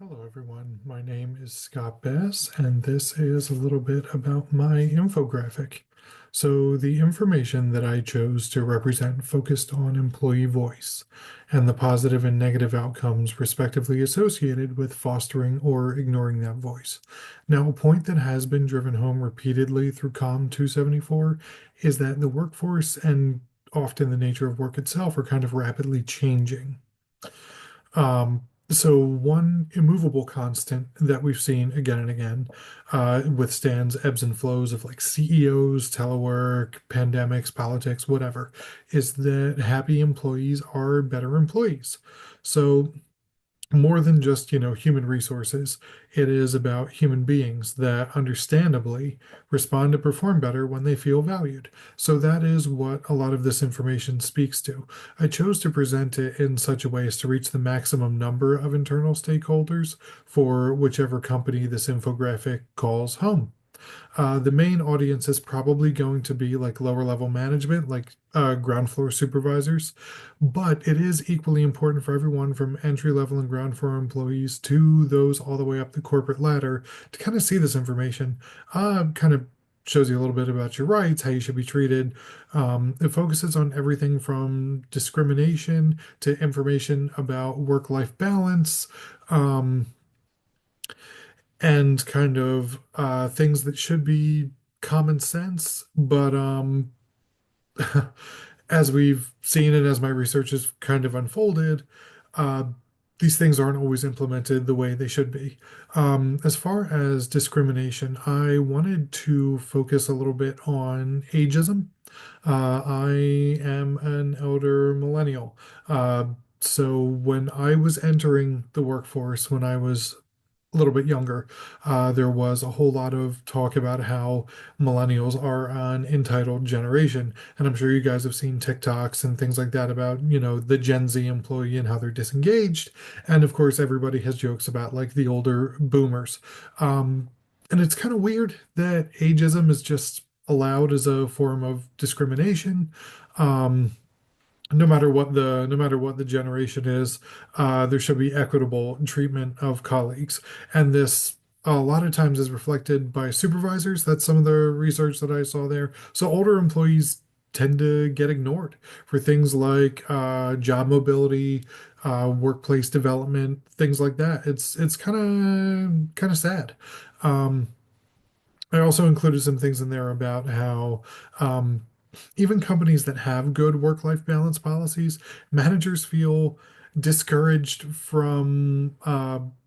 Hello, everyone. My name is Scott Bass, and this is a little bit about my infographic. So, the information that I chose to represent focused on employee voice and the positive and negative outcomes, respectively, associated with fostering or ignoring that voice. Now, a point that has been driven home repeatedly through COM 274 is that the workforce and often the nature of work itself are kind of rapidly changing. So one immovable constant that we've seen again and again withstands ebbs and flows of like CEOs, telework, pandemics, politics, whatever, is that happy employees are better employees. So more than just, human resources. It is about human beings that understandably respond and perform better when they feel valued. So that is what a lot of this information speaks to. I chose to present it in such a way as to reach the maximum number of internal stakeholders for whichever company this infographic calls home. The main audience is probably going to be like lower level management, like ground floor supervisors, but it is equally important for everyone from entry level and ground floor employees to those all the way up the corporate ladder to kind of see this information. Kind of shows you a little bit about your rights, how you should be treated. It focuses on everything from discrimination to information about work-life balance. Um, and kind of things that should be common sense, but as we've seen and as my research has kind of unfolded, uh, these things aren't always implemented the way they should be. As far as discrimination, I wanted to focus a little bit on ageism. I am an elder millennial. Uh, so when I was entering the workforce, when I was a little bit younger, there was a whole lot of talk about how millennials are an entitled generation. And I'm sure you guys have seen TikToks and things like that about, the Gen Z employee and how they're disengaged. And of course, everybody has jokes about like the older boomers. And it's kind of weird that ageism is just allowed as a form of discrimination. Um, no matter what the generation is, there should be equitable treatment of colleagues, and this a lot of times is reflected by supervisors. That's some of the research that I saw there. So older employees tend to get ignored for things like job mobility, workplace development, things like that. It's kind of sad. Um, I also included some things in there about how even companies that have good work-life balance policies, managers feel discouraged from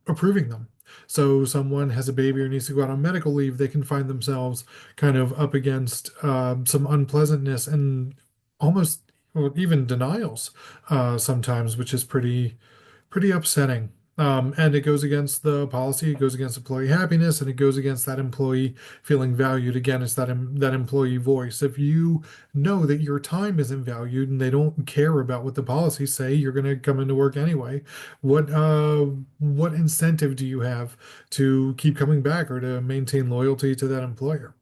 approving them. So someone has a baby or needs to go out on medical leave, they can find themselves kind of up against some unpleasantness and almost well, even denials sometimes, which is pretty upsetting. And it goes against the policy, it goes against employee happiness, and it goes against that employee feeling valued. Again, it's that employee voice. If you know that your time isn't valued and they don't care about what the policies say, you're going to come into work anyway. What incentive do you have to keep coming back or to maintain loyalty to that employer?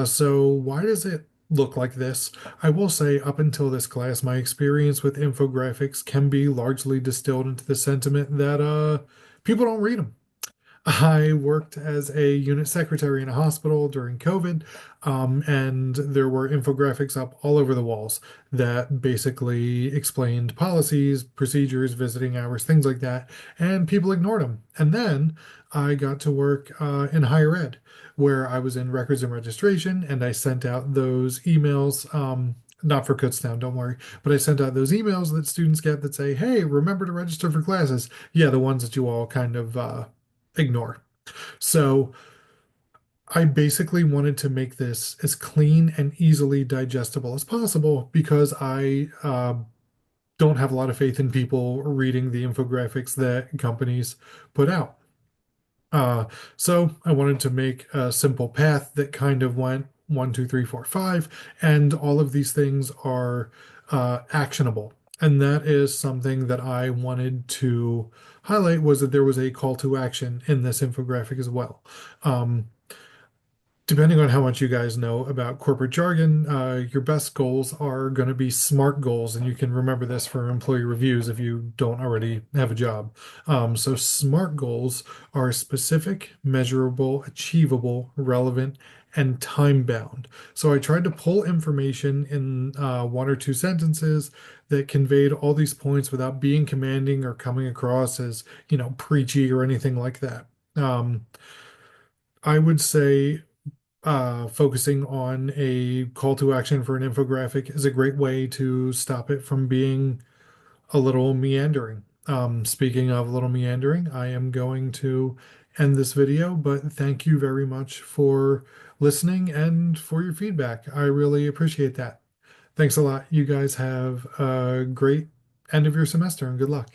So why does it look like this? I will say, up until this class, my experience with infographics can be largely distilled into the sentiment that people don't read them. I worked as a unit secretary in a hospital during COVID, and there were infographics up all over the walls that basically explained policies, procedures, visiting hours, things like that, and people ignored them. And then I got to work in higher ed, where I was in records and registration, and I sent out those emails. Not for Kutztown, don't worry. But I sent out those emails that students get that say, "Hey, remember to register for classes." Yeah, the ones that you all kind of ignore. So I basically wanted to make this as clean and easily digestible as possible because I don't have a lot of faith in people reading the infographics that companies put out. Uh, so I wanted to make a simple path that kind of went one, two, three, four, five, and all of these things are actionable. And that is something that I wanted to highlight was that there was a call to action in this infographic as well. Um, Depending on how much you guys know about corporate jargon, your best goals are going to be SMART goals, and you can remember this for employee reviews if you don't already have a job. So SMART goals are specific, measurable, achievable, relevant, and time bound. So I tried to pull information in one or two sentences that conveyed all these points without being commanding or coming across as, preachy or anything like that. I would say focusing on a call to action for an infographic is a great way to stop it from being a little meandering. Speaking of little meandering, I am going to end this video, but thank you very much for listening and for your feedback. I really appreciate that. Thanks a lot. You guys have a great end of your semester and good luck.